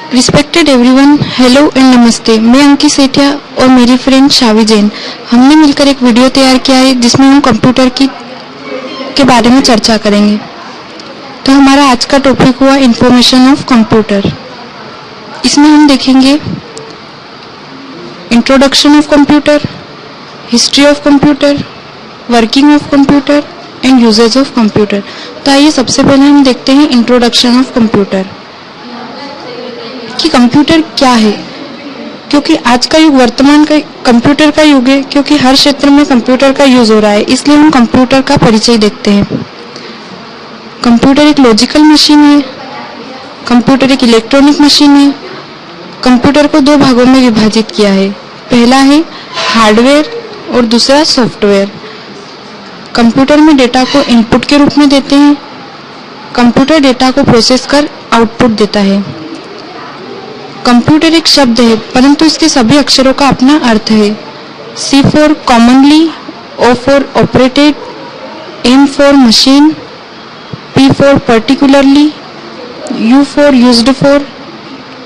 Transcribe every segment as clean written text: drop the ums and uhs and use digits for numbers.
Respected everyone, hello and नमस्ते। मैं अंकित सेठिया और मेरी फ्रेंड शावी जैन हमने मिलकर एक वीडियो तैयार किया है जिसमें हम कंप्यूटर के बारे में चर्चा करेंगे। तो हमारा आज का टॉपिक हुआ इंफॉर्मेशन ऑफ कंप्यूटर। इसमें हम देखेंगे introduction of computer, history of computer, working of computer and uses of computer. तो आइए सबसे पहले हम देखते हैं इंट्रोडक्शन ऑफ कंप्यूटर कि कंप्यूटर क्या है। क्योंकि आज का युग वर्तमान का कंप्यूटर का युग है, क्योंकि हर क्षेत्र में कंप्यूटर का यूज हो रहा है, इसलिए हम कंप्यूटर का परिचय देखते हैं। कंप्यूटर एक लॉजिकल मशीन है, कंप्यूटर एक इलेक्ट्रॉनिक मशीन है। कंप्यूटर को दो भागों में विभाजित किया है, पहला है हार्डवेयर और दूसरा सॉफ्टवेयर। कंप्यूटर में डेटा को इनपुट के रूप में देते हैं, कंप्यूटर डेटा को प्रोसेस कर आउटपुट देता है। कंप्यूटर एक शब्द है, परंतु इसके सभी अक्षरों का अपना अर्थ है। C for commonly, O for operated, M for machine, P for particularly, U for used for,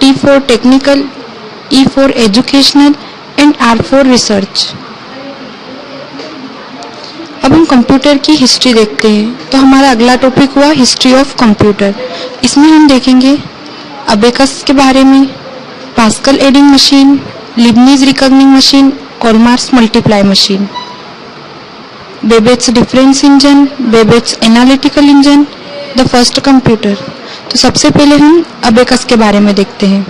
T for technical, E for educational and R for research. अब हम कंप्यूटर की हिस्ट्री देखते हैं। तो हमारा अगला टॉपिक हुआ हिस्ट्री ऑफ कंप्यूटर। इसमें हम देखेंगे अबेकस के बारे में, Pascal adding machine, Leibniz reckoning machine, Colmar's multiply machine, Babbage difference engine, Babbage analytical engine, the first computer. तो सबसे पहले हम अबेकस के बारे में देखते हैं।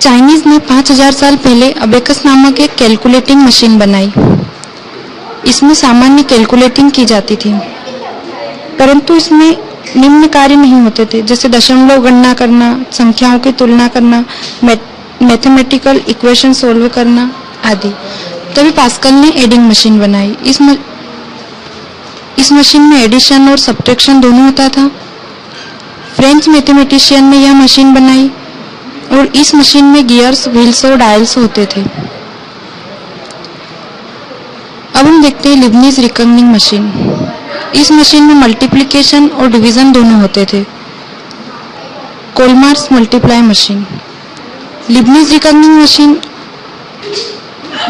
चाइनीज ने 5000 साल पहले अबेकस नामक एक कैलकुलेटिंग मशीन बनाई। इसमें सामान्य कैलकुलेटिंग की जाती थी, परंतु इसमें निम्न कार्य नहीं होते थे, जैसे दशमलव गणना करना, संख्याओं की तुलना करना, मैथमेटिकल इक्वेशन सोल्व करना आदि। तभी पास्कल ने एडिंग मशीन बनाई। इस मशीन में एडिशन और सब्ट्रैक्शन दोनों होता था। फ्रेंच मैथमेटिशियन ने यह मशीन बनाई और इस मशीन में गियर्स, व्हील्स और डायल्स होते थे। अब हम देखते हैं लीबनिज रिकॉग्निंग मशीन। इस मशीन में मल्टीप्लिकेशन और डिवीजन दोनों होते थे। Colmar's multiply machine. Leibniz reckoning machine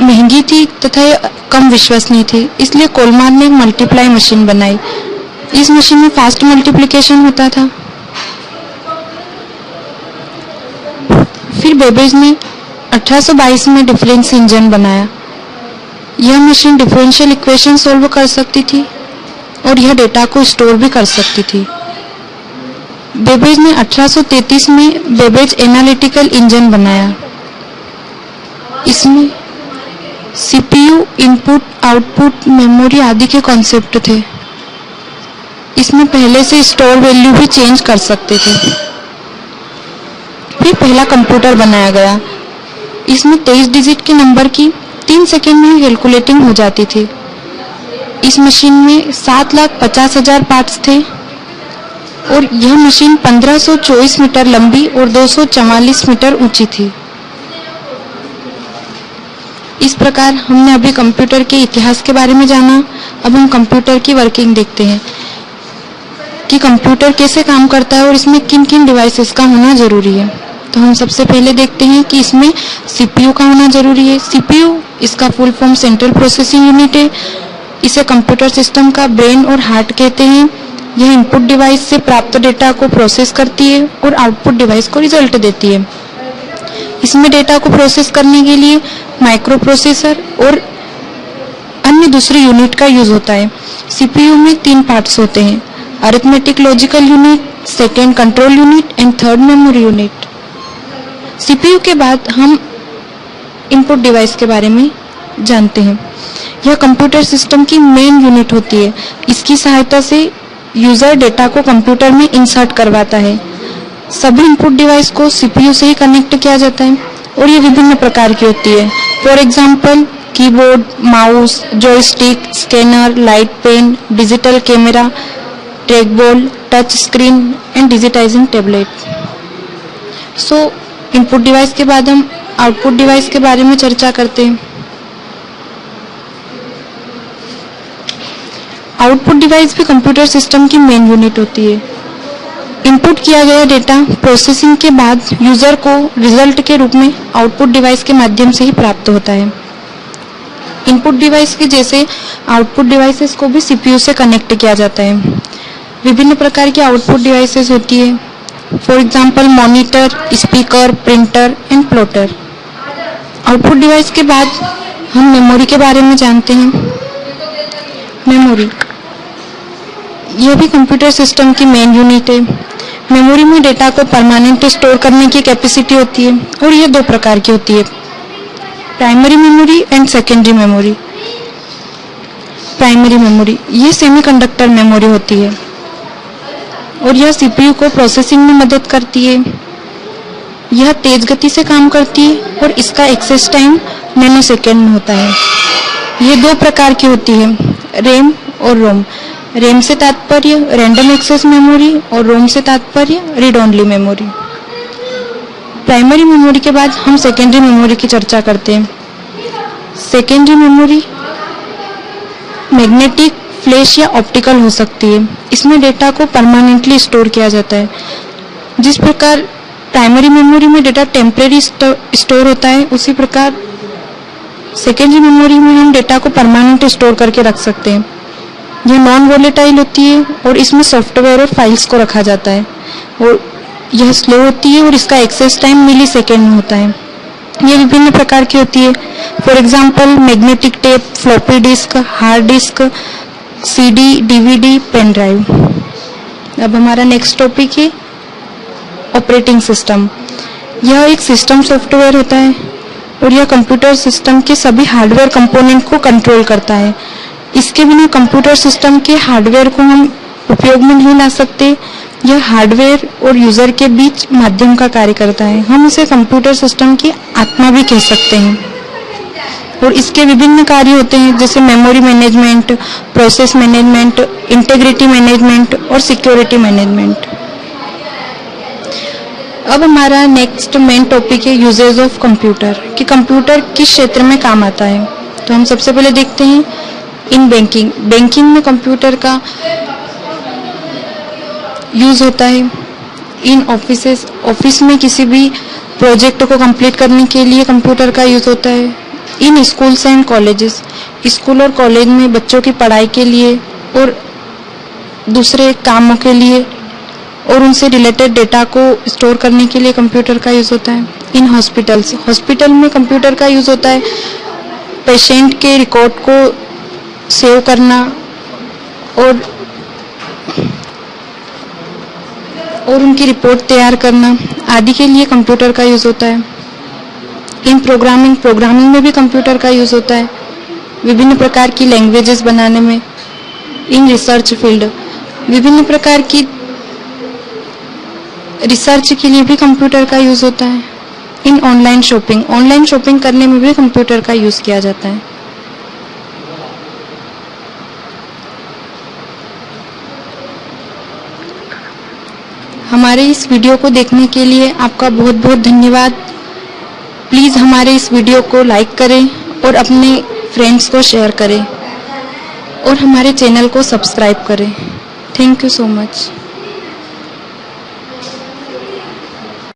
महंगी थी तथा कम विश्वसनीय थी, इसलिए कोलमार ने मल्टीप्लाई मशीन बनाई। इस मशीन में फास्ट मल्टीप्लिकेशन होता था। फिर बेबेज ने 1822 में डिफरेंस इंजन बनाया। यह मशीन डिफरेंशियल इक्वेशन सोल्व कर सकती थी और यह डेटा को स्टोर भी कर सकती थी। बेबेज ने 1833 में बेबेज एनालिटिकल इंजन बनाया। इसमें सीपीयू, इनपुट, आउटपुट, मेमोरी आदि के कॉन्सेप्ट थे। इसमें पहले से स्टोर वैल्यू भी चेंज कर सकते थे। फिर पहला कंप्यूटर बनाया गया। इसमें 23 डिजिट के नंबर की 3 सेकेंड में कैलकुलेटिंग हो जाती थी। इस मशीन में 7,50,000 पार्ट्स थे और यह मशीन 1524 मीटर लंबी और 244 मीटर ऊंची थी। इस प्रकार हमने अभी कंप्यूटर के इतिहास के बारे में जाना। अब हम कंप्यूटर की वर्किंग देखते हैं कि कंप्यूटर कैसे काम करता है और इसमें किन किन डिवाइसेस का होना जरूरी है। तो हम सबसे पहले देखते हैं कि इसमें सीपीयू का होना जरूरी है। सीपीयू, इसका full form central processing unit है। इसे कंप्यूटर सिस्टम का ब्रेन और हार्ट कहते हैं। यह इनपुट डिवाइस से प्राप्त डेटा को प्रोसेस करती है और आउटपुट डिवाइस को रिजल्ट देती है। इसमें डेटा को प्रोसेस करने के लिए माइक्रो प्रोसेसर और अन्य दूसरी यूनिट का यूज होता है। सीपीयू में 3 पार्ट्स होते हैं, arithmetic logical unit, second control unit and third memory unit. CPU के बाद हम इनपुट डिवाइस के बारे में जानते हैं। यह कंप्यूटर सिस्टम की मेन यूनिट होती है। इसकी सहायता से यूजर डेटा को कंप्यूटर में इंसर्ट करवाता है। सभी इनपुट डिवाइस को सीपीयू से ही कनेक्ट किया जाता है और ये विभिन्न प्रकार की होती है। For example keyboard, mouse, joystick, scanner, light pen, digital camera, trackball, touch screen and digitising tablet. So input device के बाद हम आउटपुट डिवाइस के बारे में चर्चा करते हैं। आउटपुट डिवाइस भी कंप्यूटर सिस्टम की मेन यूनिट होती है। इनपुट किया गया डेटा प्रोसेसिंग के बाद यूजर को रिजल्ट के रूप में आउटपुट डिवाइस के माध्यम से ही प्राप्त होता है। इनपुट डिवाइस के जैसे आउटपुट डिवाइसेस को भी सीपीयू से कनेक्ट किया जाता है। विभिन्न प्रकार की आउटपुट डिवाइसेस होती है, for example monitor, speaker, printer and plotter. Output device के बाद हम मेमोरी के बारे में जानते हैं। मेमोरी यह भी कंप्यूटर सिस्टम की मेन यूनिट है। मेमोरी में डेटा को परमानेंट स्टोर करने की कैपेसिटी होती है और यह दो प्रकार की होती है, primary memory and secondary memory. Primary memory ये सेमीकंडक्टर मेमोरी होती है और यह सीपीयू को प्रोसेसिंग में मदद करती है। यह तेज गति से काम करती है और इसका एक्सेस टाइम नैनोसेकंड में होता है। ये दो प्रकार की होती है, रैम और रोम। रैम से तात्पर्य रैंडम एक्सेस मेमोरी और रोम से तात्पर्य read only memory. Primary memory के बाद हम सेकेंडरी मेमोरी की चर्चा करते हैं। सेकेंडरी मेमोरी मैग्नेटिक, फ्लैश या ऑप्टिकल हो सकती है। इसमें डेटा को परमानेंटली स्टोर किया जाता है। जिस प्रकार प्राइमरी मेमोरी में डेटा टेम्परेरी स्टोर होता है, उसी प्रकार सेकेंडरी मेमोरी में हम डेटा को परमानेंट स्टोर करके रख सकते हैं। यह नॉन वोलेटाइल होती है और इसमें सॉफ्टवेयर और फाइल्स को रखा जाता है और यह स्लो होती है और इसका एक्सेस टाइम मिली सेकेंड में होता है। यह विभिन्न प्रकार की होती है, for example magnetic tape, floppy disk, hard disk, CD, DVD, pen drive. अब हमारा नेक्स्ट टॉपिक है ऑपरेटिंग सिस्टम। यह एक सिस्टम सॉफ्टवेयर होता है और यह कंप्यूटर सिस्टम के सभी हार्डवेयर कंपोनेंट को कंट्रोल करता है। इसके बिना कंप्यूटर सिस्टम के हार्डवेयर को हम उपयोग में नहीं ला सकते। यह हार्डवेयर और यूजर के बीच माध्यम का कार्य करता है। हम इसे कंप्यूटर सिस्टम की आत्मा भी कह सकते हैं और इसके विभिन्न कार्य होते हैं, जैसे memory management, process management, integrity management और सिक्योरिटी मैनेजमेंट। अब हमारा नेक्स्ट मेन टॉपिक है यूजेज ऑफ कंप्यूटर, कि कंप्यूटर किस क्षेत्र में काम आता है। तो हम सबसे पहले देखते हैं इन बैंकिंग। बैंकिंग में कंप्यूटर का यूज होता है। इन ऑफिसेस, ऑफिस में किसी भी प्रोजेक्ट को कंप्लीट करने के लिए कंप्यूटर का यूज होता है। इन स्कूल्स एंड कॉलेजेस, स्कूल और कॉलेज में बच्चों की पढ़ाई के लिए और दूसरे कामों के लिए और उनसे रिलेटेड डेटा को स्टोर करने के लिए कंप्यूटर का यूज होता है। इन हॉस्पिटल्स, हॉस्पिटल में कंप्यूटर का यूज होता है पेशेंट के रिकॉर्ड को सेव करना और उनकी रिपोर्ट तैयार करना आदि के लिए कंप्यूटर का यूज होता है। इन प्रोग्रामिंग में भी कंप्यूटर का यूज होता है, विभिन्न प्रकार की लैंग्वेजेस बनाने में। इन रिसर्च फील्ड, विभिन्न प्रकार की रिसर्च के लिए भी कंप्यूटर का यूज होता है। इन ऑनलाइन शॉपिंग करने में भी कंप्यूटर का यूज किया जाता है। हमारे इस वीडियो को देखने के लिए आपका बहुत बहुत धन्यवाद। प्लीज़ हमारे इस वीडियो को लाइक करें और अपने फ्रेंड्स को शेयर करें और हमारे चैनल को सब्सक्राइब करें। Thank you so much.